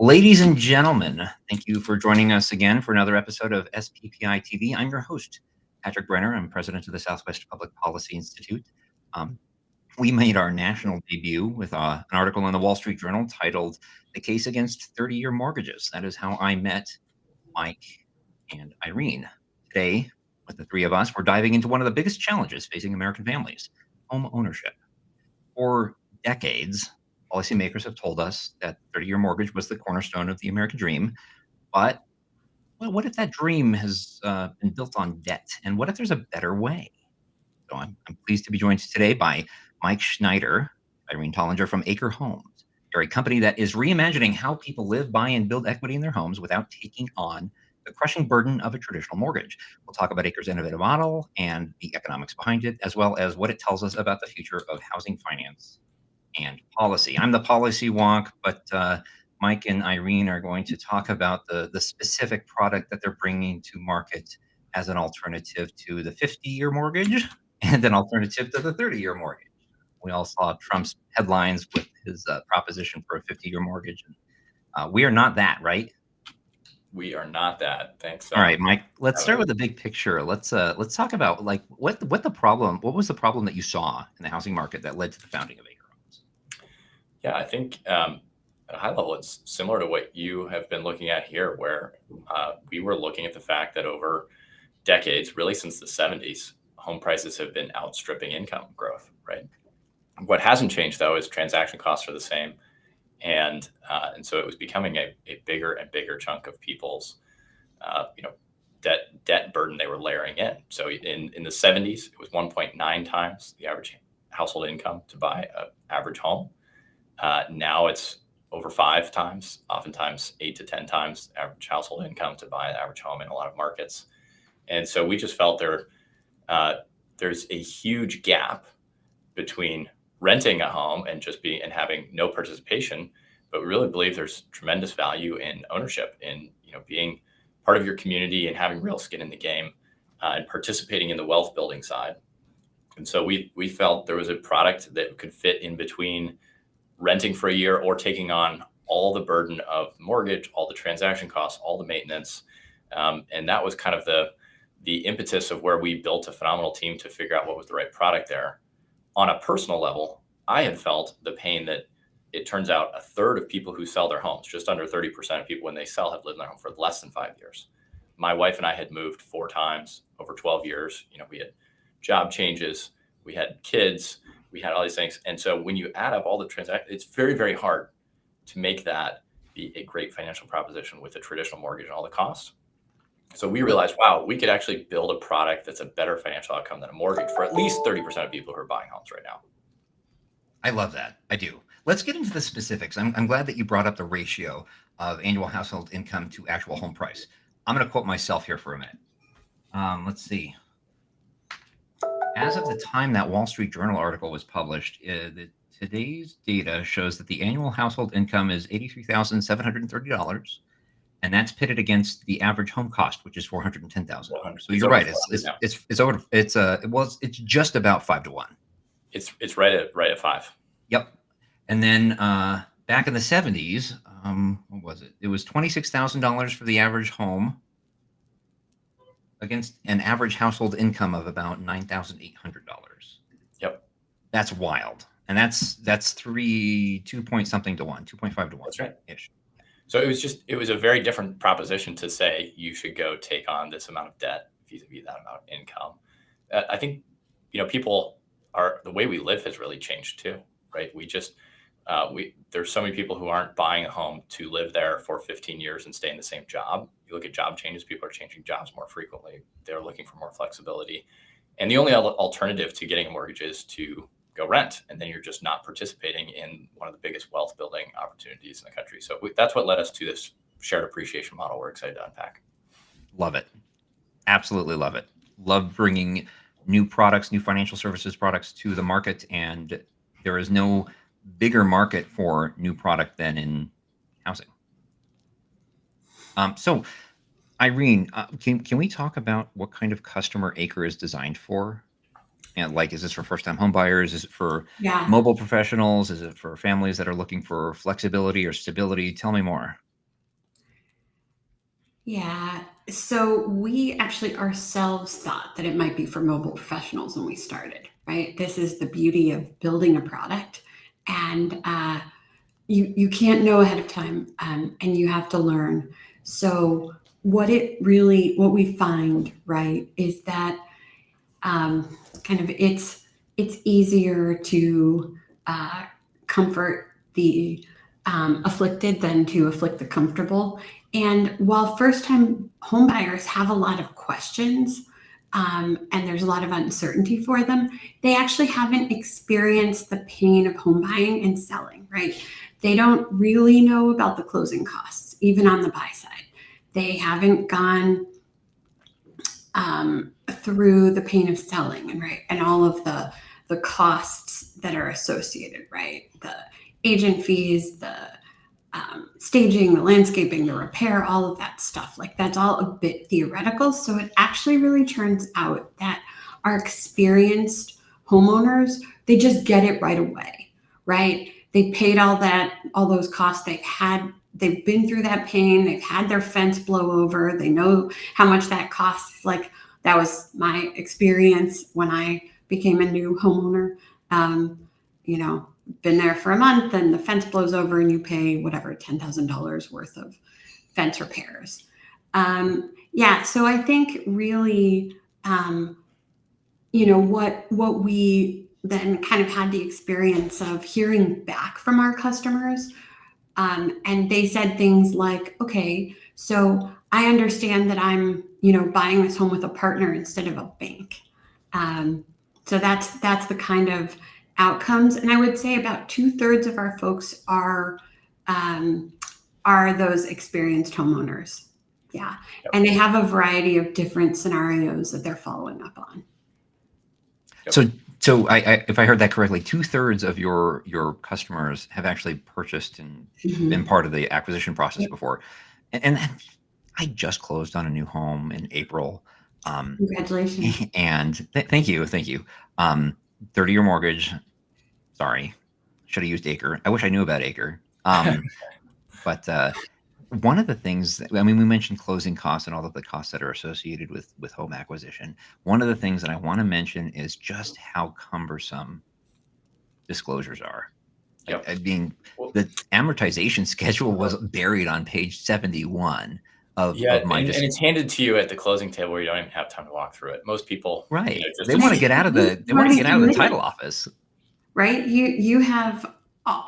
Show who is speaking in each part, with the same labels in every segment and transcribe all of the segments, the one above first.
Speaker 1: Ladies and gentlemen, thank you for joining us again for another episode of SPPI-TV. I'm your host, Patrick Brenner. I'm president of the Southwest Public Policy Institute. Um, we made our national debut with an article in the Wall Street Journal titled "The Case Against 30-Year Mortgages." That is how I met Mike and Irene. Today, with the three of us, we're diving into one of the biggest challenges facing American families, home ownership. For decades, policymakers have told us that 30-year mortgage was the cornerstone of the American dream. But what if that dream has been built on debt? And what if there's a better way? So I'm pleased to be joined today by Mike Schneider, Irene Tollinger from Acre Homes. They're a company that is reimagining how people live, buy, and build equity in their homes without taking on the crushing burden of a traditional mortgage. We'll talk about Acre's innovative model and the economics behind it, as well as what it tells us about the future of housing finance and policy. I'm the policy wonk, but Mike and Irene are going to talk about the specific product that they're bringing to market as an alternative to the 50-year mortgage and an alternative to the 30-year mortgage. We all saw Trump's headlines with his proposition for a 50-year mortgage. We are not that, right?
Speaker 2: We are not that. Thanks.
Speaker 1: All right, Mike. Let's start with the big picture. Let's talk about like what was the problem that you saw in the housing market that led to the founding of Acre Homes?
Speaker 2: Yeah, I think at a high level, it's similar to what you have been looking at here, where we were looking at the fact that over decades, really since the 70s, home prices have been outstripping income growth, right? What hasn't changed, though, is transaction costs are the same. And so it was becoming a bigger and bigger chunk of people's, debt burden they were layering in. So in the 70s, it was 1.9 times the average household income to buy an average home. Now it's over 5 times, oftentimes 8 to 10 times the average household income to buy an average home in a lot of markets. And so we just felt there's a huge gap between renting a home and having no participation, but we really believe there's tremendous value in ownership, in being part of your community and having real skin in the game, and participating in the wealth building side. And so we felt there was a product that could fit in between renting for a year or taking on all the burden of mortgage, all the transaction costs, all the maintenance, and that was kind of the impetus of where we built a phenomenal team to figure out what was the right product there. On a personal level, I had felt the pain that it turns out a third of people who sell their homes, just under 30% of people when they sell, have lived in their home for less than 5 years. My wife and I had moved 4 times over 12 years. We had job changes, we had kids, we had all these things. And so when you add up all the transactions, it's very, very hard to make that be a great financial proposition with a traditional mortgage and all the costs. So we realized, wow, we could actually build a product that's a better financial outcome than a mortgage for at least 30% of people who are buying homes right now.
Speaker 1: I love that. I do. Let's get into the specifics. I'm glad that you brought up the ratio of annual household income to actual home price. I'm going to quote myself here for a minute. Let's see. As of the time that Wall Street Journal article was published, today's data shows that the annual household income is $83,730. And that's pitted against the average home cost, which is $410,000. So you're right. It's just about 5 to 1.
Speaker 2: It's right at 5.
Speaker 1: Yep. And then back in the 70s, what was it? It was $26,000 for the average home against an average household income of about $9,800.
Speaker 2: Yep.
Speaker 1: That's wild. And that's 2 point something to 1, 2.5 to 1.
Speaker 2: That's right.
Speaker 1: Ish.
Speaker 2: So it was a very different proposition to say you should go take on this amount of debt vis-a-vis that amount of income. I think, the way we live has really changed too, right? There's so many people who aren't buying a home to live there for 15 years and stay in the same job. You look at job changes, people are changing jobs more frequently. They're looking for more flexibility. And the only alternative to getting a mortgage is to go rent. And then you're just not participating in one of the biggest wealth building opportunities in the country. So that's what led us to this shared appreciation model we're excited to unpack.
Speaker 1: Love it. Absolutely love it. Love bringing new products, new financial services products to the market. And there is no bigger market for new product than in housing. So Irene, can we talk about what kind of customer Acre is designed for? And is this for first-time home buyers? Is it for mobile professionals? Is it for families that are looking for flexibility or stability? Tell me more.
Speaker 3: Yeah. So we actually ourselves thought that it might be for mobile professionals when we started, right? This is the beauty of building a product. And you can't know ahead of time, and you have to learn. So what we find, right, is that kind of it's easier to uh, comfort the afflicted than to afflict the comfortable. And while first time homebuyers have a lot of questions, and there's a lot of uncertainty for them, they actually haven't experienced the pain of home buying and selling, right? They don't really know about the closing costs, even on the buy side. They haven't gone through the pain of selling, and right, and all of the costs that are associated, right? The agent fees, the staging, the landscaping, the repair, all of that stuff. Like that's all a bit theoretical. So it actually really turns out that our experienced homeowners, they just get it right away, right? They paid all those costs. They've been through that pain. They've had their fence blow over. They know how much that costs. Like that was my experience when I became a new homeowner. Um, you know, been there for a month and the fence blows over and you pay whatever $10,000 worth of fence repairs. Yeah, so I think really, what we then kind of had the experience of hearing back from our customers, and they said things like, "Okay, so I understand that I'm, buying this home with a partner instead of a bank." Um, so that's the kind of outcomes, and I would say about 2/3 of our folks um, are those experienced homeowners. Yeah,
Speaker 2: Yep.
Speaker 3: and they have a variety of different scenarios that they're following up on.
Speaker 2: Yep.
Speaker 1: So if I heard that correctly, 2/3 of your customers have actually purchased and been
Speaker 3: Mhm.
Speaker 1: part of the acquisition process
Speaker 3: Yep.
Speaker 1: before. And I just closed on a new home in April. Um,
Speaker 3: Congratulations.
Speaker 1: and thank you, thank you. 30-year mortgage. Sorry, should have used Acre. I wish I knew about Acre. But one of the things that, I mean, we mentioned closing costs and all of the costs that are associated with home acquisition. One of the things that I want to mention is just how cumbersome disclosures are.
Speaker 2: Yep.
Speaker 1: I mean,
Speaker 2: Well,
Speaker 1: the amortization schedule was buried on page 71
Speaker 2: yeah,
Speaker 1: of my
Speaker 2: and it's handed to you at the closing table where you don't even have time to walk through it. Most people,
Speaker 1: right.
Speaker 2: just
Speaker 1: They want to
Speaker 3: Right.
Speaker 1: get out of
Speaker 3: You
Speaker 1: the
Speaker 3: already
Speaker 1: title
Speaker 3: submitted,
Speaker 1: office.
Speaker 3: right? You have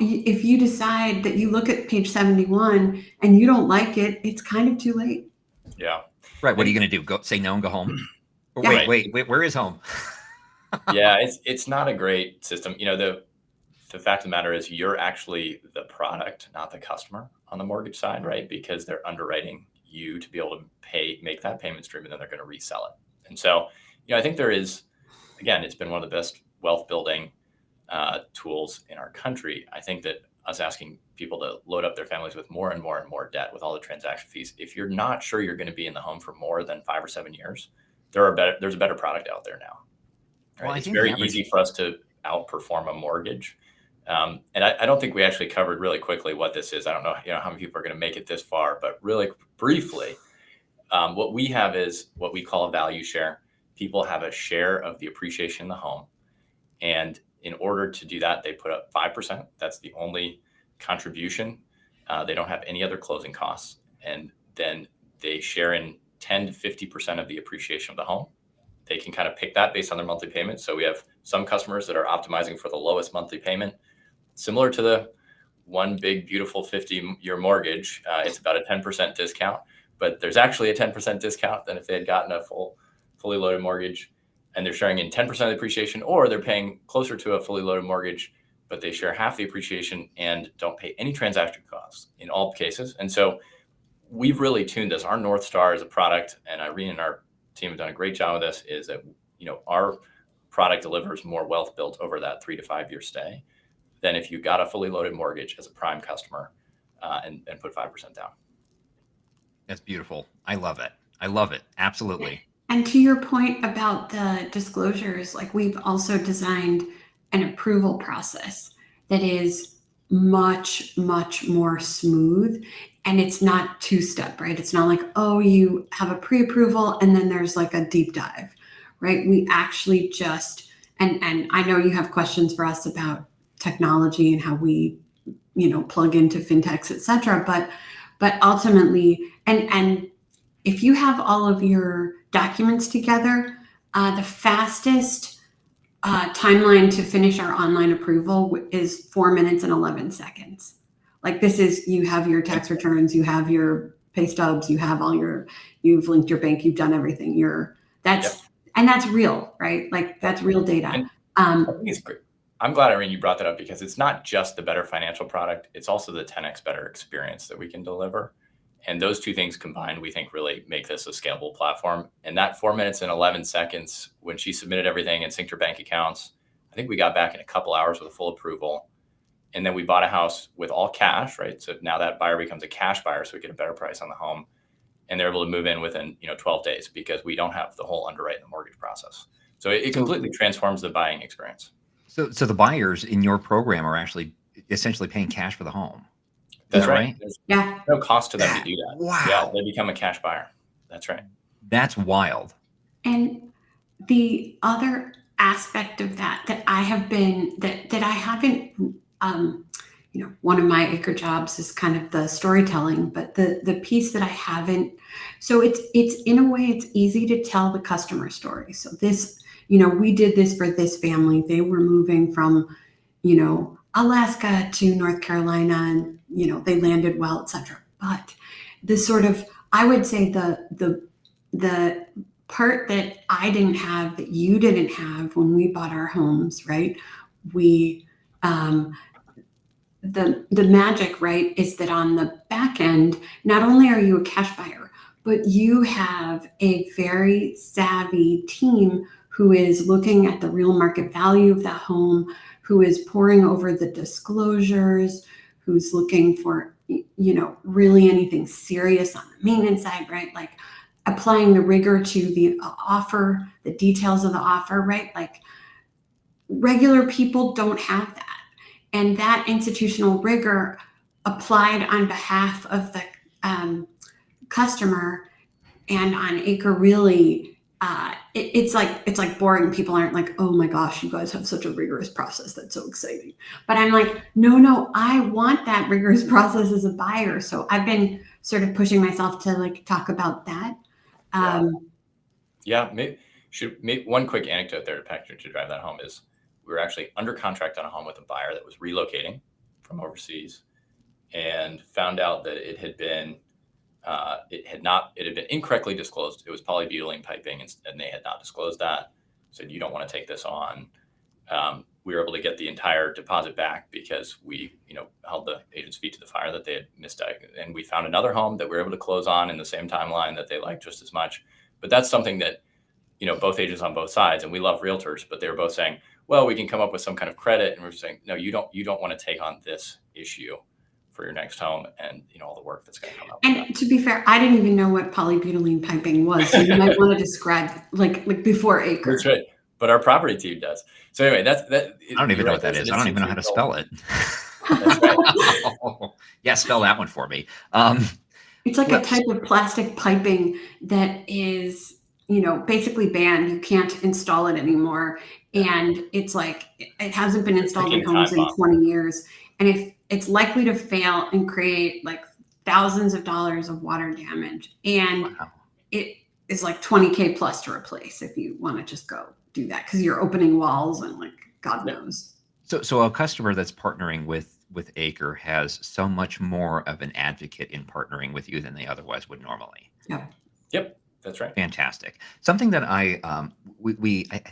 Speaker 3: if you decide that you look at page 71 and you don't like it, it's kind of too late.
Speaker 2: yeah,
Speaker 1: Right. What are
Speaker 2: and
Speaker 1: you going to do? Go say no and go home? Or
Speaker 3: Yeah.
Speaker 2: right,
Speaker 1: wait, where is home?
Speaker 2: yeah, it's not a great system. The fact of the matter is you're actually the product, not the customer on the mortgage side, right? Because they're underwriting you to be able to make that payment stream, and then they're going to resell it. And so, I think there is, again, it's been one of the best wealth building tools in our country. I think that us asking people to load up their families with more and more and more debt with all the transaction fees, if you're not sure you're going to be in the home for more than 5 or 7 years, there's a better product out there now,
Speaker 1: Well,
Speaker 2: right?
Speaker 1: I
Speaker 2: It's
Speaker 1: think the
Speaker 2: very
Speaker 1: average.
Speaker 2: easy for us to outperform a mortgage. And I don't think we actually covered really quickly what this is. I don't know, how many people are going to make it this far, but really briefly, what we have is what we call a value share. People have a share of the appreciation in the home. And in order to do that, they put up 5%. That's the only contribution. They don't have any other closing costs. And then they share in 10 to 50% of the appreciation of the home. They can kind of pick that based on their monthly payment. So we have some customers that are optimizing for the lowest monthly payment, similar to the one big, beautiful 50-year mortgage. It's about a 10% discount, but there's actually a 10% discount than if they had gotten a fully loaded mortgage, and they're sharing in 10% of the appreciation, or they're paying closer to a fully loaded mortgage, but they share half the appreciation and don't pay any transaction costs in all cases. And so we've really tuned this. Our North Star as a product, and Irene and our team have done a great job of this, is that, our product delivers more wealth built over that 3 to 5 year stay than if you got a fully loaded mortgage as a prime customer and put 5% down.
Speaker 1: That's beautiful. I love it. I love it. Absolutely.
Speaker 3: And to your point about the disclosures, like we've also designed an approval process that is much, much more smooth. And it's not two-step, right? It's not like, oh, you have a pre-approval and then there's like a deep dive, right? We actually just, and I know you have questions for us about technology and how we, plug into fintechs, et cetera. But ultimately, and if you have all of your documents together, the fastest timeline to finish our online approval is 4 minutes and 11 seconds. Like this is, you have your tax returns, you have your pay stubs, you have you've linked your bank, you've done everything. And that's real, right? Like that's real data.
Speaker 2: And I think it's great. I'm glad, Irene, you brought that up because it's not just the better financial product, it's also the 10x better experience that we can deliver. And those two things combined, we think really make this a scalable platform. And that 4 minutes and 11 seconds, when she submitted everything and synced her bank accounts, I think we got back in a couple hours with a full approval. And then we bought a house with all cash, right? So now that buyer becomes a cash buyer, so we get a better price on the home. And they're able to move in within 12 days because we don't have the whole underwrite and the mortgage process. So it completely transforms the buying experience.
Speaker 1: So the buyers in your program are actually essentially paying cash for the home.
Speaker 2: That's right. There's
Speaker 3: Yeah.
Speaker 2: no cost to them to do that.
Speaker 1: Wow.
Speaker 2: Yeah, they become a cash buyer. That's right.
Speaker 1: That's wild.
Speaker 3: And the other aspect of that I haven't, one of my Acre jobs is kind of the storytelling, but the piece that I haven't, so it's in a way, it's easy to tell the customer story. So this, we did this for this family. They were moving from, Alaska to North Carolina and, they landed well, et cetera. But the sort of, I would say the part that I didn't have, that you didn't have when we bought our homes, right? We, the magic, right, is that on the back end, not only are you a cash buyer, but you have a very savvy team who is looking at the real market value of that home, who is poring over the disclosures, who's looking for, really anything serious on the maintenance side, right? Like applying the rigor to the offer, the details of the offer, right? Like regular people don't have that. And that institutional rigor applied on behalf of the customer and on Acre really, it's like boring. People aren't like, oh my gosh, you guys have such a rigorous process. That's so exciting. But I'm like, no, I want that rigorous process as a buyer. So I've been sort of pushing myself to like talk about that.
Speaker 2: Maybe one quick anecdote there to drive that home is we were actually under contract on a home with a buyer that was relocating from overseas and found out that it had been incorrectly disclosed. It was polybutylene piping and they had not disclosed that. Said, you don't want to take this on. We were able to get the entire deposit back because we, held the agent's feet to the fire that they had misdiagnosed. And we found another home that we were able to close on in the same timeline that they liked just as much. But that's something that, both agents on both sides, and we love realtors, but they were both saying, well, we can come up with some kind of credit. And we're saying, no, you don't want to take on this issue for your next home and, all the work that's going to come up.
Speaker 3: And to be fair, I didn't even know what polybutylene piping was. So you might want to describe like before Acre.
Speaker 2: That's right. But our property team does. So anyway, I
Speaker 1: don't even know what that is. I don't even know how to spell it.
Speaker 2: That's right.
Speaker 1: Yeah, spell that one for me.
Speaker 3: It's like a type of plastic piping that is, basically banned. You can't install it anymore. And it's like, it hasn't been installed in homes in 20 years. And if it's likely to fail and create like thousands of dollars of water damage. And it is like $20K plus to replace if you want to just go do that, because you're opening walls and like God knows.
Speaker 1: So a customer that's partnering with Acre has so much more of an advocate in partnering with you than they otherwise would normally.
Speaker 2: Yep, that's right.
Speaker 1: Fantastic. Something that I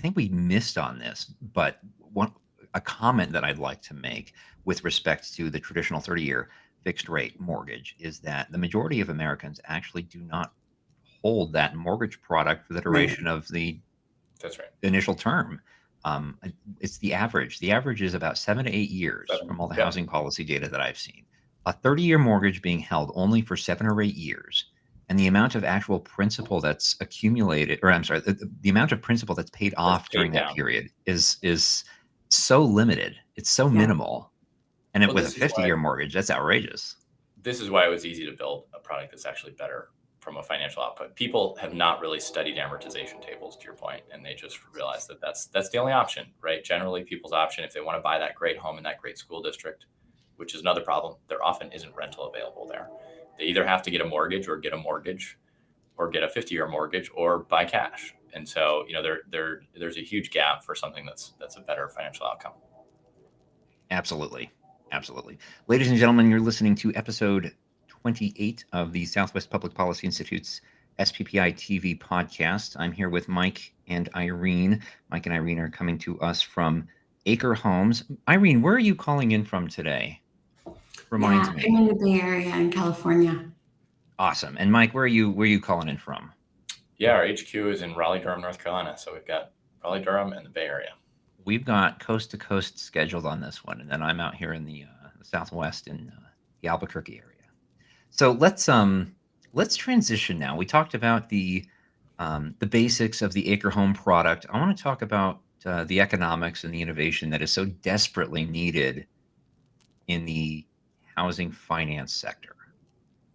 Speaker 1: think we missed on this, but a comment that I'd like to make with respect to the traditional 30-year fixed rate mortgage is that the majority of Americans actually do not hold that mortgage product for the duration of the initial term. It's the average. The average is about 7 to 8 years from all the housing policy data that I've seen. A 30-year mortgage being held only for 7 or 8 years, and the amount of actual principal that's accumulated, or I'm sorry, the amount of principal that's paid off during that period is so limited. It's so minimal And
Speaker 2: Well,
Speaker 1: with a
Speaker 2: this is why
Speaker 1: 50-year mortgage, that's outrageous.
Speaker 2: this is why it was easy to build a product that's actually better from a financial output. People have not really studied amortization tables, to your point, and they just realized that that's the only option, right? Generally, people's option, if they want to buy that great home in that great school district, which is another problem, there often isn't rental available there. They either have to get a mortgage or get a 50-year mortgage or buy cash. And so, there's a huge gap for something that's a better financial outcome.
Speaker 1: Absolutely. Absolutely. Ladies and gentlemen, you're listening to episode 28 of the Southwest Public Policy Institute's SPPI-TV podcast. I'm here with Mike and Irene. Mike and Irene are coming to us from Acre Homes. Irene, where are you calling in from today? Reminds
Speaker 3: Yeah,
Speaker 1: me.
Speaker 3: I'm in the Bay Area in California.
Speaker 1: Awesome. And Mike, where are you calling in from?
Speaker 2: Yeah, our HQ is in Raleigh-Durham, North Carolina. So we've got Raleigh-Durham and the Bay Area.
Speaker 1: We've got coast to coast scheduled on this one, and then I'm out here in the Southwest in the Albuquerque area. So let's transition now. We talked about the basics of the Acre Home product. I want to talk about the economics and the innovation that is so desperately needed in the housing finance sector.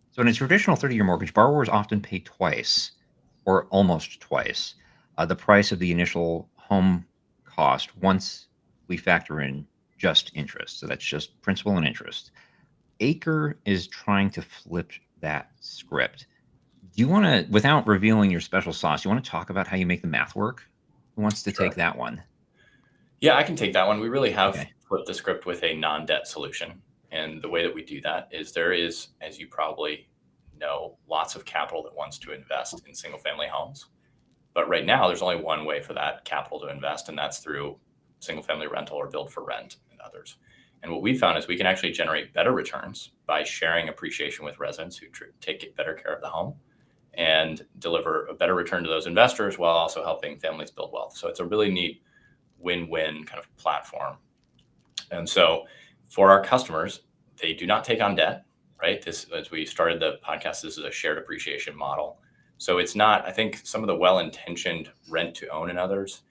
Speaker 1: So in a traditional 30-year mortgage, borrowers often pay twice, or almost twice, the price of the initial home cost once we factor in just interest. So that's just principal and interest. Acre is trying to flip that script. Do you want to, without revealing your special sauce, you want to talk about how you make the math work? Who wants to
Speaker 2: Sure.
Speaker 1: take that one?
Speaker 2: Yeah, I can take that one. We really have
Speaker 1: Okay.
Speaker 2: flipped the script with a non-debt solution. And the way that we do that is there is, as you probably know, lots of capital that wants to invest in single family homes. But right now, there's only one way for that capital to invest, and that's through single family rental or build for rent and others. And what we found is we can actually generate better returns by sharing appreciation with residents who take better care of the home and deliver a better return to those investors while also helping families build wealth. So it's a really neat win-win kind of platform. And so for our customers, they do not take on debt, right? This, as we started the podcast, this is a shared appreciation model. So it's not, I think some of the well-intentioned rent to own and others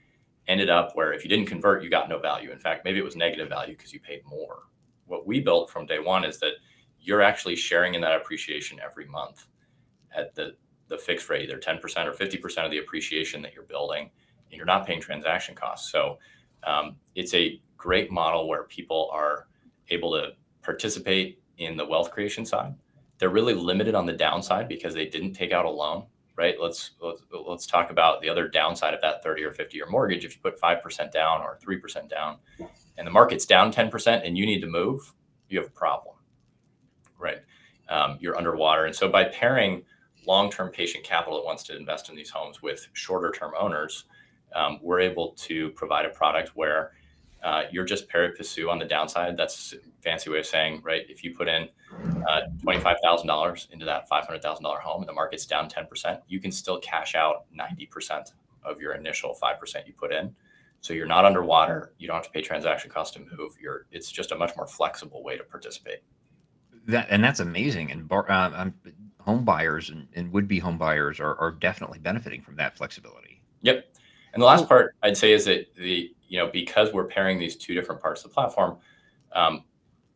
Speaker 2: ended up where if you didn't convert, you got no value. In fact, maybe it was negative value because you paid more. What we built from day one is that you're actually sharing in that appreciation every month at the fixed rate, either 10% or 50% of the appreciation that you're building, and you're not paying transaction costs. So it's a great model where people are able to participate in the wealth creation side. They're really limited on the downside because they didn't take out a loan, right? Let's talk about the other downside of that 30 or 50-year mortgage. If you put 5% down or 3% down and the market's down 10% and you need to move, you have a problem, right? You're underwater. And so by pairing long-term patient capital that wants to invest in these homes with shorter-term owners, we're able to provide a product where you're just pari passu on the downside. That's a fancy way of saying, right, if you put in $25,000 into that $500,000 home and the market's down 10%, you can still cash out 90% of your initial 5% you put in. So you're not underwater. You don't have to pay transaction costs to move. It's just a much more flexible way to participate.
Speaker 1: That's amazing. And home buyers and would-be home buyers are definitely benefiting from that flexibility.
Speaker 2: Yep. And the last part I'd say is that because we're pairing these two different parts of the platform,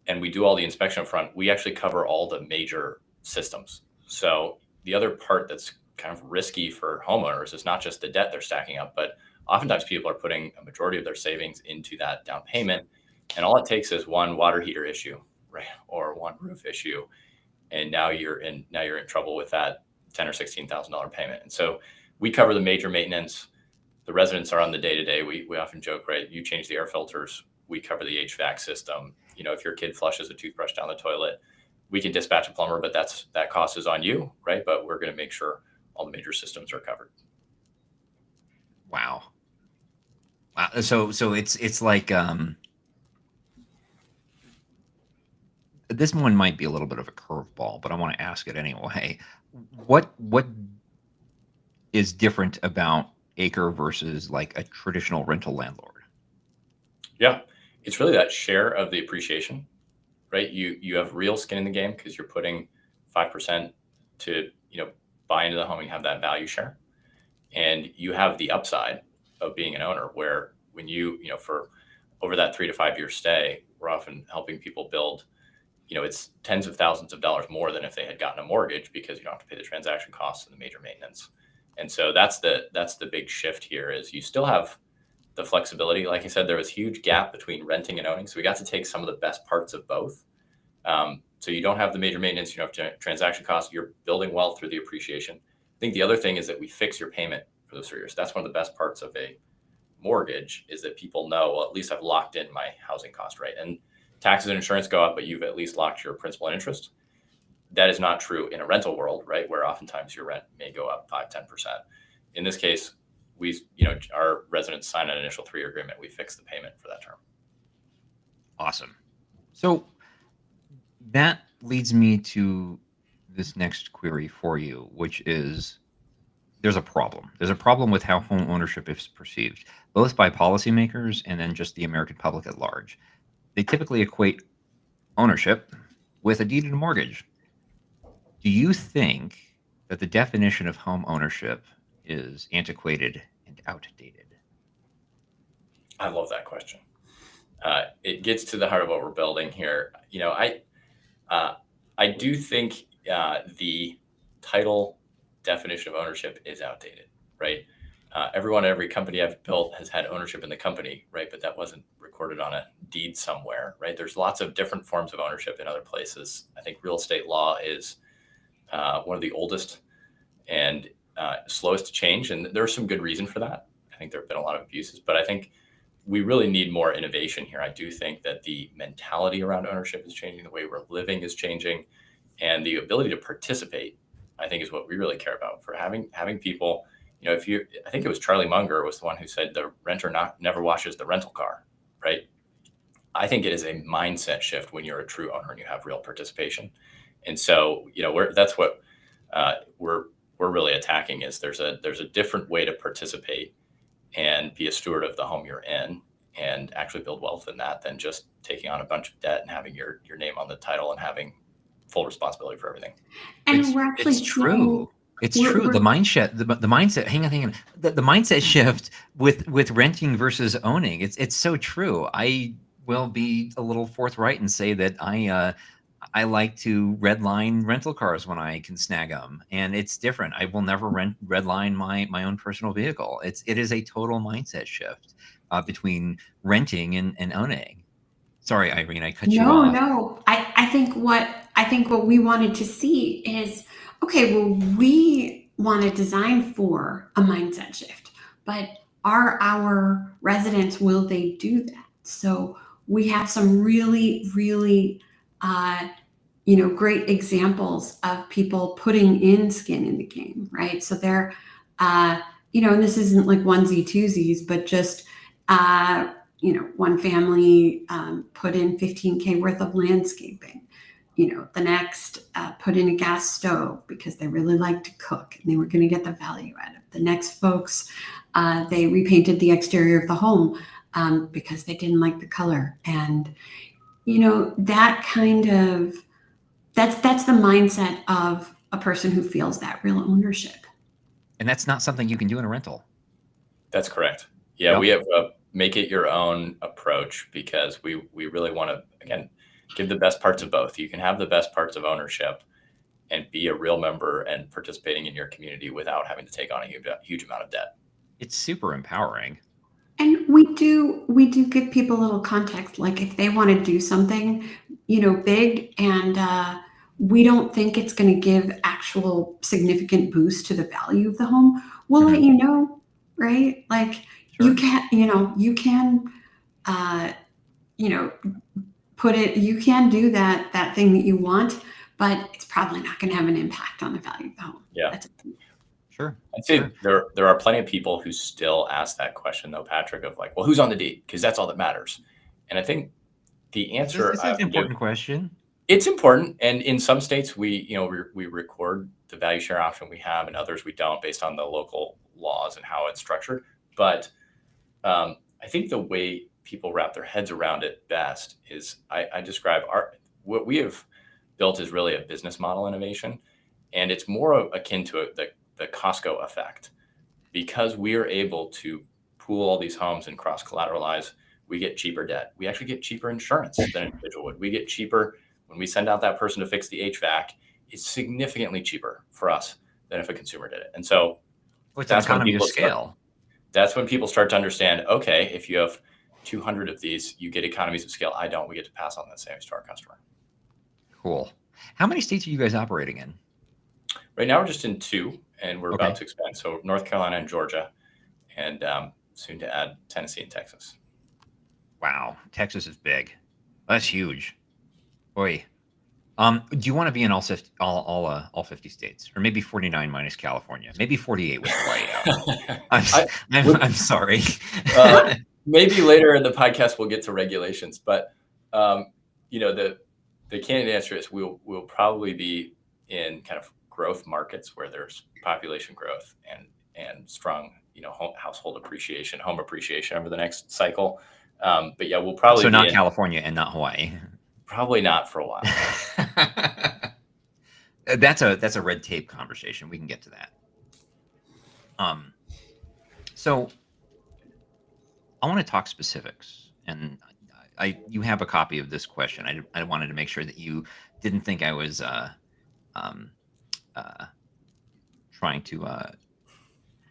Speaker 2: and we do all the inspection up front, we actually cover all the major systems. So the other part that's kind of risky for homeowners is not just the debt they're stacking up, but oftentimes people are putting a majority of their savings into that down payment. And all it takes is one water heater issue, right? Or one roof issue. And now you're in trouble with that $10,000 or $16,000 payment. And so we cover the major maintenance. The residents are on the day-to-day. We often joke, right? You change the air filters. We cover the HVAC system. If your kid flushes a toothbrush down the toilet, we can dispatch a plumber, but that cost is on you, right? But we're going to make sure all the major systems are covered.
Speaker 1: Wow. So it's like this one might be a little bit of a curveball, but I want to ask it anyway. What is different about Acre versus like a traditional rental landlord?
Speaker 2: Yeah, it's really that share of the appreciation, right? You have real skin in the game because you're putting 5% to buy into the home and have that value share, and you have the upside of being an owner where when for over that 3 to 5 year stay, we're often helping people build, it's tens of thousands of dollars more than if they had gotten a mortgage, because you don't have to pay the transaction costs and the major maintenance. And so that's the big shift here, is you still have the flexibility. Like I said, there was a huge gap between renting and owning. So we got to take some of the best parts of both. So you don't have the major maintenance, you don't have transaction costs, you're building wealth through the appreciation. I think the other thing is that we fix your payment for those 3 years. That's one of the best parts of a mortgage, is that people know, well, at least I've locked in my housing cost, right? And taxes and insurance go up, but you've at least locked your principal and interest. That is not true in a rental world, right? Where oftentimes your rent may go up 5-10%. In this case, our residents sign an initial 3-year agreement. We fix the payment for that term.
Speaker 1: Awesome. So that leads me to this next query for you, which is, there's a problem. There's a problem with how home ownership is perceived, both by policymakers and then just the American public at large. They typically equate ownership with a deed and a mortgage. Do you think that the definition of home ownership is antiquated and outdated?
Speaker 2: I love that question. It gets to the heart of what we're building here. I do think the title definition of ownership is outdated, right? Every company I've built has had ownership in the company, right? But that wasn't recorded on a deed somewhere, right? There's lots of different forms of ownership in other places. I think real estate law is one of the oldest and slowest to change, and there's some good reason for that. I think there have been a lot of abuses, but I think we really need more innovation here. I do think that the mentality around ownership is changing, the way we're living is changing, and the ability to participate, I think, is what we really care about. For having people, I think it was Charlie Munger was the one who said the renter never washes the rental car, right? I think it is a mindset shift when you're a true owner and you have real participation. And so, that's what we're really attacking, is there's a different way to participate and be a steward of the home you're in and actually build wealth in that, than just taking on a bunch of debt and having your name on the title and having full responsibility for everything.
Speaker 3: And we're actually
Speaker 1: It's true. It's true. The mindset. Hang on. The mindset shift with renting versus owning. It's so true. I will be a little forthright and say that I like to redline rental cars when I can snag them, and it's different. I will never redline my own personal vehicle. It is a total mindset shift between renting and owning. Sorry, Irene, I cut you off.
Speaker 3: No. I think what we wanted to see is, okay, well, we want to design for a mindset shift, but are our residents, will they do that? So we have some really, really, great examples of people putting in skin in the game, right? So they're, and this isn't like onesie twosies, but just, one family put in $15K worth of landscaping. The next put in a gas stove because they really like to cook and they were going to get the value out of it. The next folks, they repainted the exterior of the home because they didn't like the color. And, that kind of, that's the mindset of a person who feels that real ownership.
Speaker 1: And that's not something you can do in a rental.
Speaker 2: That's correct. Yeah,
Speaker 1: Yep.
Speaker 2: we have a make it your own approach, because we really want to, again, give the best parts of both. You can have the best parts of ownership and be a real member and participating in your community without having to take on a huge amount of debt.
Speaker 1: It's super empowering.
Speaker 3: And we do give people a little context, like if they want to do something, big, and we don't think it's going to give actual significant boost to the value of the home, we'll let you know, right? Like,
Speaker 1: Sure.
Speaker 3: you can put it, you can do that thing that you want, but it's probably not going to have an impact on the value of the home.
Speaker 2: Yeah.
Speaker 1: Sure.
Speaker 2: I'd say there are plenty of people who still ask that question, though, Patrick, of like, well, who's on the deed? Because that's all that matters. And I think the answer,
Speaker 1: It's an important question.
Speaker 2: It's important. And in some states, we record the value share option we have, and others we don't, based on the local laws and how it's structured. But I think the way people wrap their heads around it best is I describe what we have built is really a business model innovation, and it's more akin to the Costco effect, because we are able to pool all these homes and cross collateralize. we get cheaper debt. We actually get cheaper insurance than an individual would. We get cheaper when we send out that person to fix the HVAC. It's significantly cheaper for us than if a consumer did it. And so
Speaker 1: It's an economy of scale.
Speaker 2: That's when people start to understand, okay, if you have 200 of these, you get economies of scale. I don't. We get to pass on that savings to our customer.
Speaker 1: Cool. How many states are you guys operating in?
Speaker 2: Right now, we're just in 2, and we're
Speaker 1: Okay.
Speaker 2: about to expand. So North Carolina and Georgia, and soon to add Tennessee and Texas.
Speaker 1: Wow, Texas is big. That's huge. Boy, do you want to be in all 50 states, or maybe 49 minus California, maybe 48 with Hawaii out? I'm sorry.
Speaker 2: Maybe later in the podcast we'll get to regulations, but the candid answer is we'll probably be in kind of growth markets where there's population growth and strong household appreciation, home appreciation over the next cycle. But yeah, we'll probably
Speaker 1: not California and not Hawaii.
Speaker 2: Probably not for a while.
Speaker 1: That's a red tape conversation. We can get to that. So I want to talk specifics, and you have a copy of this question. I wanted to make sure that you didn't think I was trying to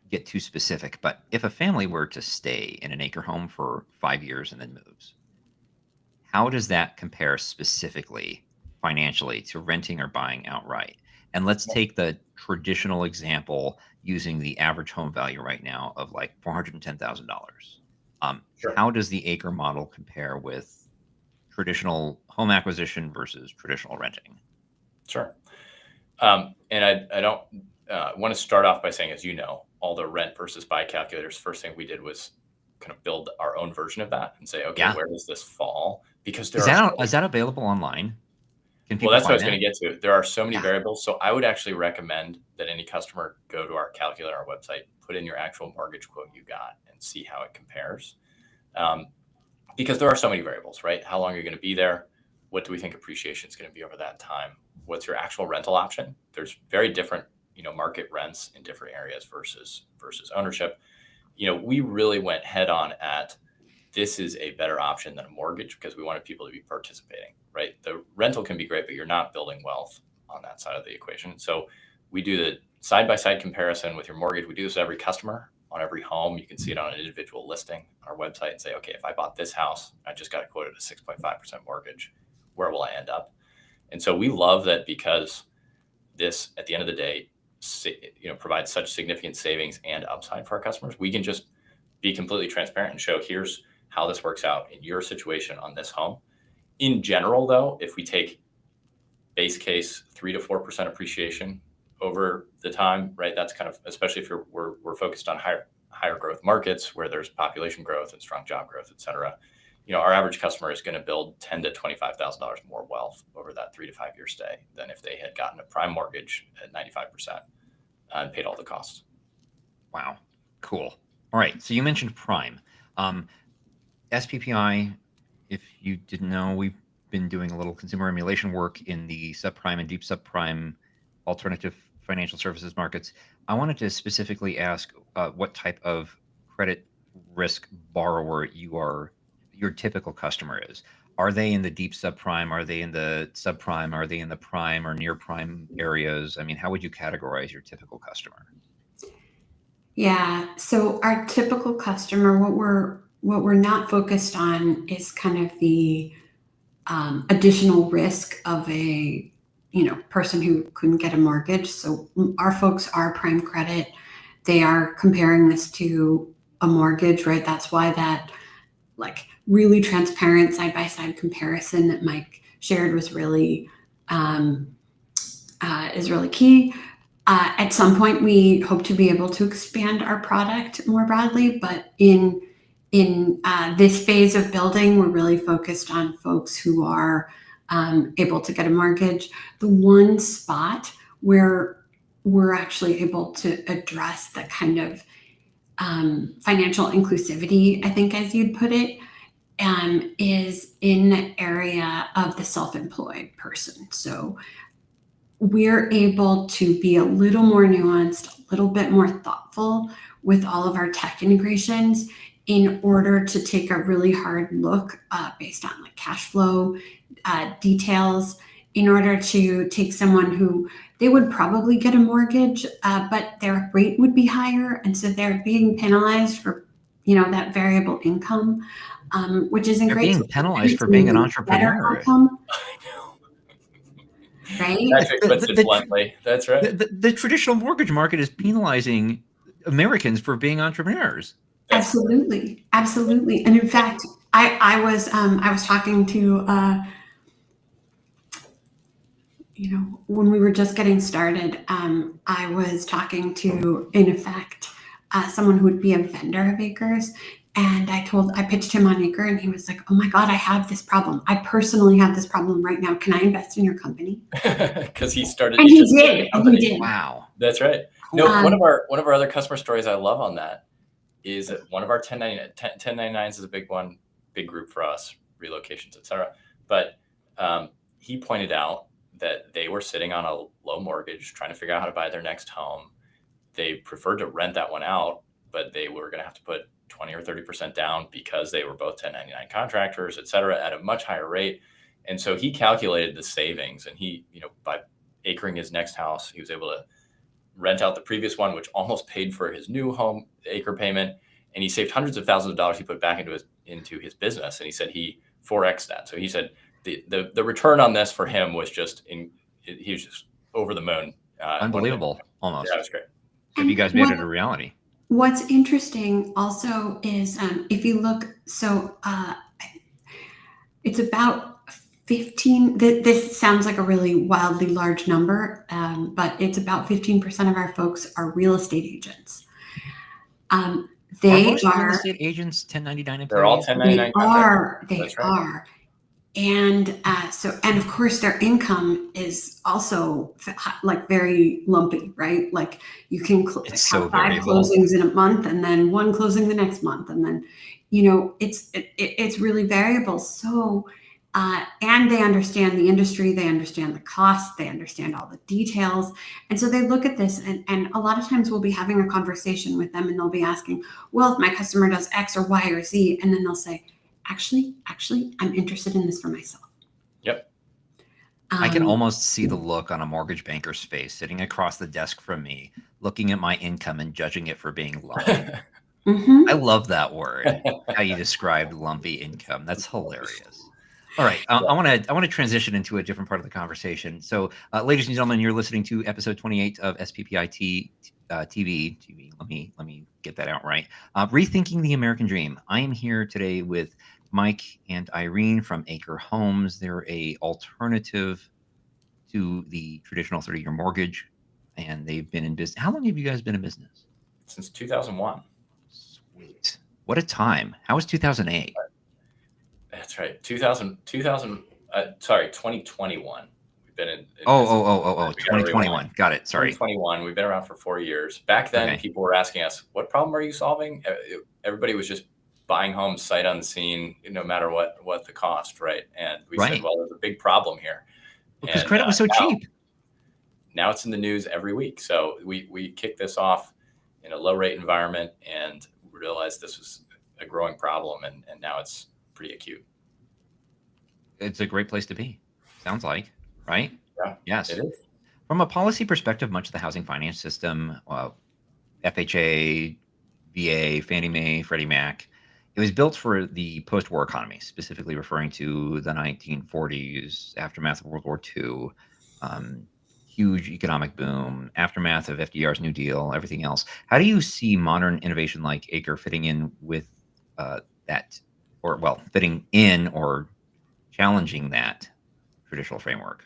Speaker 1: get too specific. But if a family were to stay in an acre home for 5 years and then moves, how does that compare specifically financially to renting or buying outright? And let's take the traditional example using the average home value right now of like $410,000.
Speaker 2: Sure.
Speaker 1: How does the acre model compare with traditional home acquisition versus traditional renting?
Speaker 2: Sure. And I don't want to start off by saying, as you know, all the rent versus buy calculators, first thing we did was kind of build our own version of that and say, okay, where does this fall? Because
Speaker 1: is that available online?
Speaker 2: Well, that's what I was going to get to. There are so many variables. So I would actually recommend that any customer go to our calculator, our website, put in your actual mortgage quote you got and see how it compares. Because there are so many variables, right? How long are you going to be there? What do we think appreciation is going to be over that time? What's your actual rental option? There's very different, market rents in different areas versus ownership. We really went head on at this is a better option than a mortgage because we wanted people to be participating, right? The rental can be great, but you're not building wealth on that side of the equation. So we do the side-by-side comparison with your mortgage. We do this with every customer on every home. You can see it on an individual listing on our website and say, okay, if I bought this house, I just got quoted a 6.5% mortgage, where will I end up? And so we love that because this, at the end of the day, provides such significant savings and upside for our customers. We can just be completely transparent and show here's how this works out in your situation on this home. In general, though, if we take base case 3 to 4% appreciation over the time, right? That's kind of, especially if we're focused on higher growth markets where there's population growth and strong job growth, et cetera. Our average customer is going to build $10,000 to $25,000 more wealth over that 3 to 5 year stay than if they had gotten a prime mortgage at 95% and paid all the costs.
Speaker 1: Wow, cool. All right, so you mentioned prime. SPPI, if you didn't know, we've been doing a little consumer emulation work in the subprime and deep subprime alternative financial services markets. I wanted to specifically ask what type of credit risk borrower your typical customer is. Are they in the deep subprime? Are they in the subprime? Are they in the prime or near prime areas? I mean, how would you categorize your typical customer?
Speaker 3: Yeah, so our typical customer, what we're not focused on is kind of the additional risk of a person who couldn't get a mortgage. So our folks are prime credit. They are comparing this to a mortgage, right? That's why that really transparent side-by-side comparison that Mike shared was really is really key. At some point, we hope to be able to expand our product more broadly, but in this phase of building, we're really focused on folks who are able to get a mortgage. The one spot where we're actually able to address the kind of financial inclusivity, I think, as you'd put it, is in the area of the self-employed person. So we're able to be a little more nuanced, a little bit more thoughtful with all of our tech integrations in order to take a really hard look based on like cash flow details, in order to take someone who they would probably get a mortgage, but their rate would be higher, and so they're being penalized for that variable income, which isn't
Speaker 1: They're
Speaker 3: great.
Speaker 1: being
Speaker 3: So
Speaker 1: penalized for being an
Speaker 3: better
Speaker 1: entrepreneur.
Speaker 3: outcome,
Speaker 2: I know.
Speaker 3: right?
Speaker 2: Patrick puts it bluntly. That's right.
Speaker 1: The traditional mortgage market is penalizing Americans for being entrepreneurs.
Speaker 3: Absolutely, absolutely. And in fact, I was talking to when we were just getting started, I was talking to, in effect, someone who would be a vendor of Acres. And I pitched him on Acre, and he was like, "Oh my God, I have this problem. I personally have this problem right now. Can I invest in your company?"
Speaker 2: Because he started.
Speaker 3: And he did. And he did.
Speaker 1: Wow.
Speaker 2: That's right.
Speaker 1: Cool.
Speaker 2: No, one of our other customer stories I love on that is that one of our 1099s is a big one, big group for us, relocations, et cetera. But he pointed out that they were sitting on a low mortgage, trying to figure out how to buy their next home. They preferred to rent that one out, but they were going to have to put 20 or 30% down because they were both 1099 contractors, et cetera, at a much higher rate. And so he calculated the savings, and he, by acring his next house, he was able to rent out the previous one, which almost paid for his new home acre payment. And he saved hundreds of thousands of dollars he put back into his business. And he said he 4X'd that. So he said the return on this for him was he was just over the moon.
Speaker 1: Unbelievable, almost.
Speaker 2: Yeah, it was great.
Speaker 1: Have you guys made it a reality?
Speaker 3: What's interesting also is if you look, it's about 15. This sounds like a really wildly large number, but it's about 15% of our folks are real estate agents. They
Speaker 1: most
Speaker 3: are
Speaker 1: real estate agents 1099 employees.
Speaker 2: They're all 1099 contractors.
Speaker 3: They are. And and of course their income is also like very lumpy, right? Like you can have
Speaker 1: so
Speaker 3: 5
Speaker 1: variable.
Speaker 3: closings in a month, and then 1 closing the next month, and then it's really variable. So and they understand the industry, they understand the cost, they understand all the details, and so they look at this, and a lot of times we'll be having a conversation with them, and they'll be asking, well, if my customer does X or Y or Z, and then they'll say, Actually, I'm interested in this for myself.
Speaker 2: Yep.
Speaker 1: I can almost see the look on a mortgage banker's face sitting across the desk from me, looking at my income and judging it for being lumpy. I love that word, how you described lumpy income. That's hilarious. All right. I want to transition into a different part of the conversation. So, ladies and gentlemen, you're listening to episode 28 of SPPI-TV. Let me get that out right. Rethinking the American Dream. I am here today with Mike and Irene from Acre Homes. They're a alternative to the traditional 30-year mortgage, and they've been in business. How long have you guys been in business?
Speaker 2: Since 2001.
Speaker 1: Sweet. What a time. How was 2008?
Speaker 2: That's right. 2021. We've been in
Speaker 1: 2021. Got it. Sorry.
Speaker 2: 2021. We've been around for 4 years. Back then, people were asking us, what problem are you solving? Everybody was just buying homes sight unseen, no matter what the cost, right? And we said, well, there's a big problem here.
Speaker 1: Because credit was so cheap.
Speaker 2: Now it's in the news every week. So we kicked this off in a low rate environment and realized this was a growing problem, and now it's pretty acute.
Speaker 1: It's a great place to be. Sounds like, right?
Speaker 2: Yeah.
Speaker 1: Yes.
Speaker 2: It is.
Speaker 1: From a policy perspective, much of the housing finance system, FHA, VA, Fannie Mae, Freddie Mac, it was built for the post-war economy, specifically referring to the 1940s, aftermath of World War II, huge economic boom, aftermath of FDR's New Deal, everything else. How do you see modern innovation like Acre fitting in with that, fitting in or challenging that traditional framework?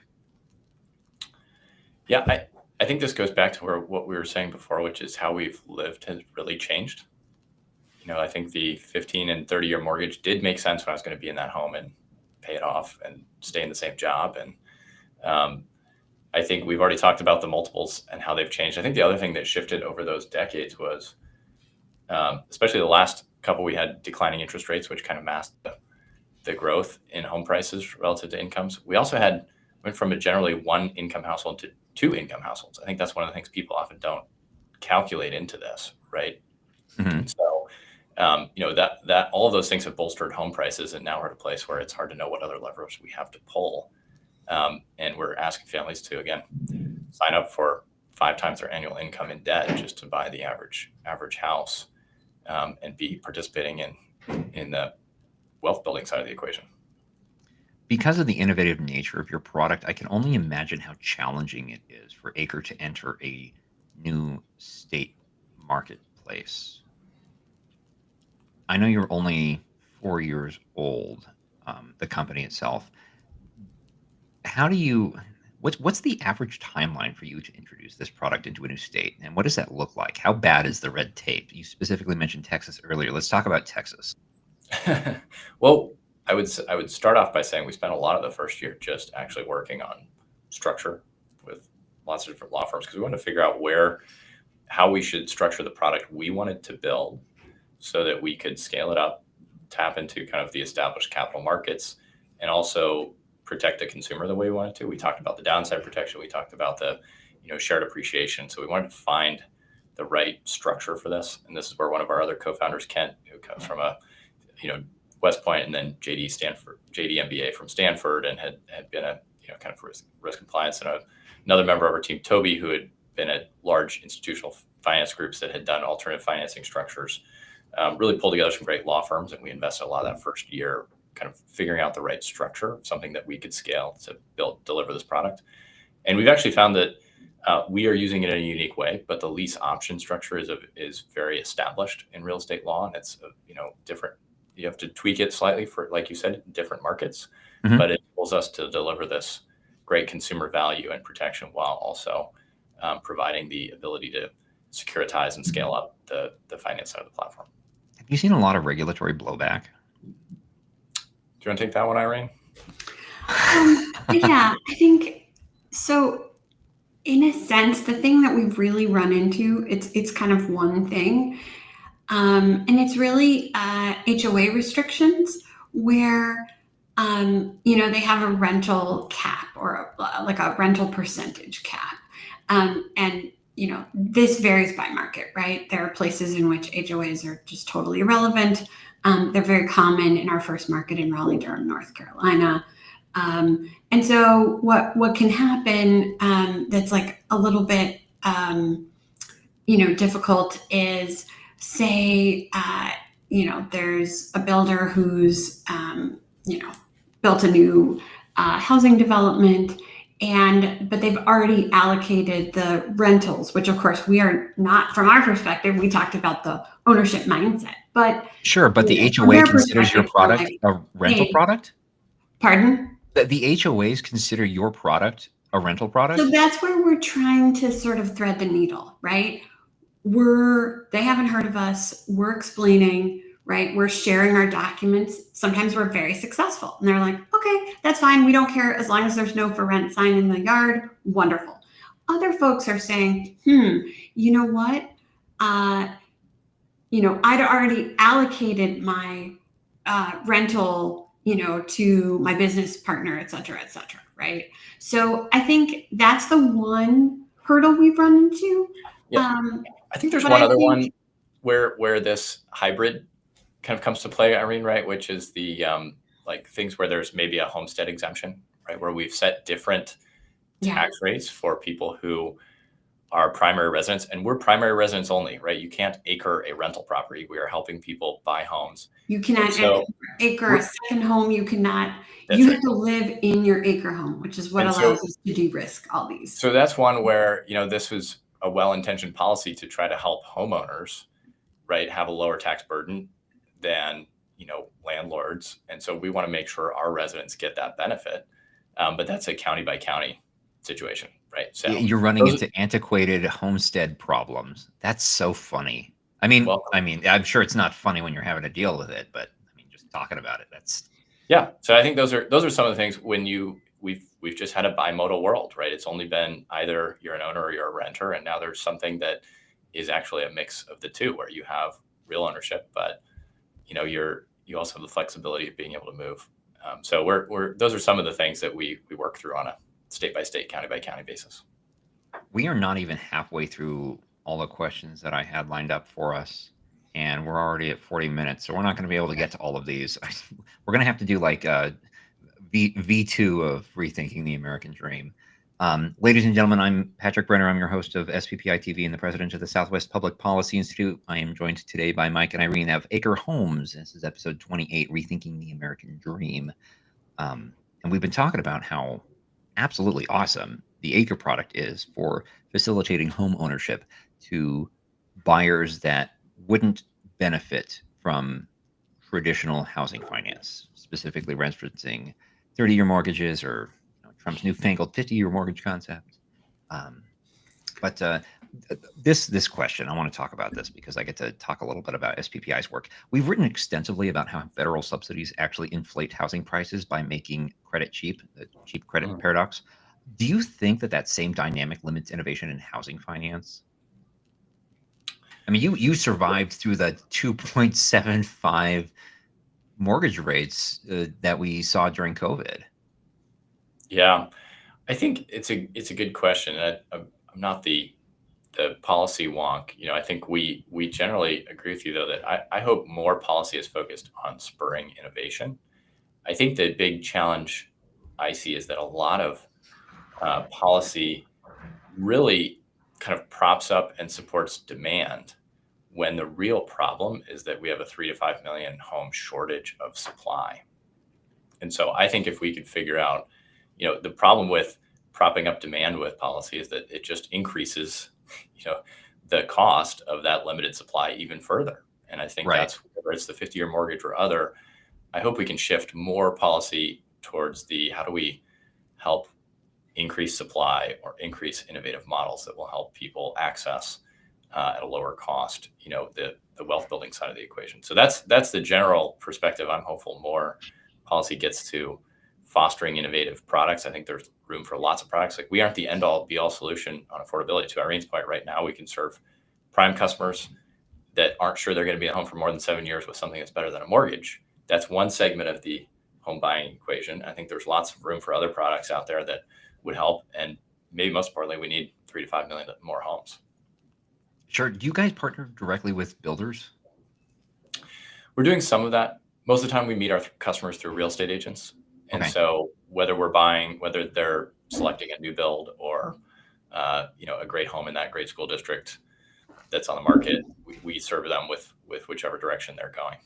Speaker 2: Yeah, I think this goes back to what we were saying before, which is how we've lived has really changed. I think the 15 and 30-year mortgage did make sense when I was going to be in that home and pay it off and stay in the same job. And I think we've already talked about the multiples and how they've changed. I think the other thing that shifted over those decades was, especially the last couple, we had declining interest rates, which kind of masked the growth in home prices relative to incomes. We also went from a generally 1 income household to 2 income households. I think that's one of the things people often don't calculate into this, right?
Speaker 1: Mm-hmm.
Speaker 2: So that all of those things have bolstered home prices, and now we're at a place where it's hard to know what other levers we have to pull. And we're asking families to, again, sign up for 5 times their annual income in debt just to buy the average house, and be participating in the wealth building side of the equation.
Speaker 1: Because of the innovative nature of your product, I can only imagine how challenging it is for Acre to enter a new state marketplace. I know you're only 4 years old, the company itself. How do you what's the average timeline for you to introduce this product into a new state, and what does that look like? How bad is the red tape? You specifically mentioned Texas earlier. Let's talk about Texas.
Speaker 2: Well, I would start off by saying we spent a lot of the first year just actually working on structure with lots of different law firms, because we wanted to figure out how we should structure the product we wanted to build so that we could scale it up, tap into kind of the established capital markets, and also protect the consumer the way we wanted to. We talked about the downside protection. We talked about the shared appreciation. So we wanted to find the right structure for this. And this is where one of our other co-founders, Kent, who comes from a West Point and then JD MBA from Stanford, and had been a kind of risk compliance, and another member of our team, Toby, who had been at large institutional finance groups that had done alternative financing structures, really pulled together some great law firms, and we invested a lot of that first year kind of figuring out the right structure, something that we could scale to deliver this product. And we've actually found that we are using it in a unique way, but the lease option structure is very established in real estate law, and it's different. You have to tweak it slightly for, like you said, different markets, but it enables us to deliver this great consumer value and protection while also providing the ability to securitize and scale up the finance side of the platform.
Speaker 1: Have you seen a lot of regulatory blowback?
Speaker 2: Do you want to take that one, Irene?
Speaker 3: Yeah, I think so. In a sense, the thing that we've really run into, it's kind of one thing. And it's really HOA restrictions where, they have a rental cap or like a rental percentage cap. And, this varies by market, right? There are places in which HOAs are just totally irrelevant. They're very common in our first market in Raleigh-Durham, North Carolina. And so what can happen that's like a little bit, difficult is, say, there's a builder who's, built a new housing development, but they've already allocated the rentals, which of course we are not, from our perspective, we talked about the ownership mindset, but
Speaker 1: sure, but the HOA considers your product a rental product?
Speaker 3: Pardon?
Speaker 1: The HOAs consider your product a rental product?
Speaker 3: So that's where we're trying to sort of thread the needle, right? They haven't heard of us. We're explaining, right? We're sharing our documents. Sometimes we're very successful. And they're like, okay, that's fine. We don't care as long as there's no for rent sign in the yard. Wonderful. Other folks are saying, you know what? I'd already allocated my rental, to my business partner, et cetera, right? So I think that's the one hurdle we've run into.
Speaker 2: Yeah. I think there's one other one where this hybrid kind of comes to play, Irene, right? Which is the like things where there's maybe a homestead exemption, right? Where we've set different tax rates for people who are primary residents, and we're primary residents only, right? You can't acre a rental property. We are helping people buy homes.
Speaker 3: You cannot acre a second home. You cannot. You have to live in your acre home, which is what allows us to de-risk all these.
Speaker 2: So that's one where this was a well-intentioned policy to try to help homeowners, right, have a lower tax burden than landlords, and so we want to make sure our residents get that benefit. But that's a county by county situation, right? So
Speaker 1: you're running into antiquated homestead problems. That's so funny. I'm sure it's not funny when you're having to deal with it, but just talking about it, that's
Speaker 2: So I think those are some of the things when we've just had a bimodal world, right? It's only been either you're an owner or you're a renter, and now there's something that is actually a mix of the two, where you have real ownership, but you also have the flexibility of being able to move. So those are some of the things that we work through on a state by state, county by county basis.
Speaker 1: We are not even halfway through all the questions that I had lined up for us. and we're already at 40 minutes, so we're not going to be able to get to all of these. We're going to have to do like V2 of Rethinking the American Dream. Ladies and gentlemen, I'm Patrick Brenner. I'm your host of SPPI-TV and the president of the Southwest Public Policy Institute. I am joined today by Mike and Irene of Acre Homes. This is episode 28, Rethinking the American Dream. And we've been talking about how absolutely awesome the Acre product is for facilitating home ownership to buyers that wouldn't benefit from traditional housing finance, specifically referencing 30-year mortgages or Trump's newfangled 50-year mortgage concept. But this question, I want to talk about this because I get to talk a little bit about SPPI's work. We've written extensively about how federal subsidies actually inflate housing prices by making credit cheap, the cheap credit paradox. Do you think that same dynamic limits innovation in housing finance? I mean, you survived through the 2.75 mortgage rates that we saw during COVID.
Speaker 2: Yeah, I think it's a good question. I'm not the policy wonk. I think we generally agree with you, though, that I hope more policy is focused on spurring innovation. I think the big challenge I see is that a lot of policy really kind of props up and supports demand when the real problem is that we have a 3 to 5 million home shortage of supply. And so I think if we could figure out, the problem with propping up demand with policy is that it just increases, the cost of that limited supply even further. And I think that's whether it's the 50-year mortgage or other, I hope we can shift more policy towards how do we help increase supply or increase innovative models that will help people access at a lower cost, the wealth building side of the equation. So that's the general perspective. I'm hopeful more policy gets to fostering innovative products. I think there's room for lots of products. Like, we aren't the end all be all solution on affordability. To Irene's point, right now we can serve prime customers that aren't sure they're going to be at home for more than 7 years with something that's better than a mortgage. That's one segment of the home buying equation. I think there's lots of room for other products out there that would help. And maybe most importantly, we need 3 to 5 million more homes.
Speaker 1: Sure. Do you guys partner directly with builders?
Speaker 2: We're doing some of that. Most of the time we meet our customers through real estate agents. And so whether they're selecting a new build or, a great home in that great school district that's on the market, we serve them with whichever direction they're going.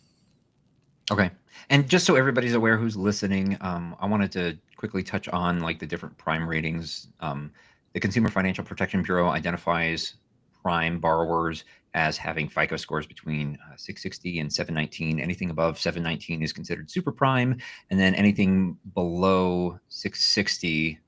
Speaker 1: Okay. And just so everybody's aware who's listening, I wanted to quickly touch on like the different prime ratings. The Consumer Financial Protection Bureau identifies prime borrowers as having FICO scores between 660 and 719. Anything above 719 is considered super prime, and then anything below 660,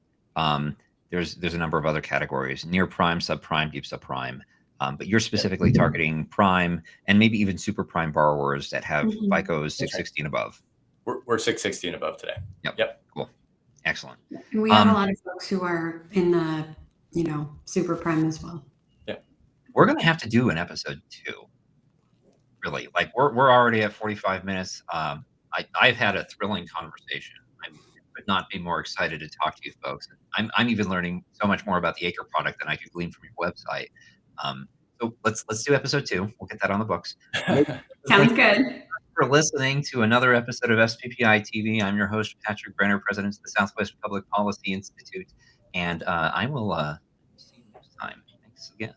Speaker 1: there's a number of other categories: near prime, subprime, deep subprime. But you're specifically targeting prime and maybe even super prime borrowers that have FICOs 660 and above.
Speaker 2: We're 660 and above today.
Speaker 1: Yep. Cool. Excellent.
Speaker 3: And we have a lot of folks who are in the, super prime as well.
Speaker 1: We're going to have to do an episode 2. Really, like we're already at 45 minutes. I've had a thrilling conversation. I could not be more excited to talk to you folks. I'm even learning so much more about the Acre product than I could glean from your website. So let's do episode 2. We'll get that on the books.
Speaker 3: Sounds good.
Speaker 1: For listening to another episode of SPPI-TV. I'm your host, Patrick Brenner, president of the Southwest Public Policy Institute, and I will see you next time. Thanks again.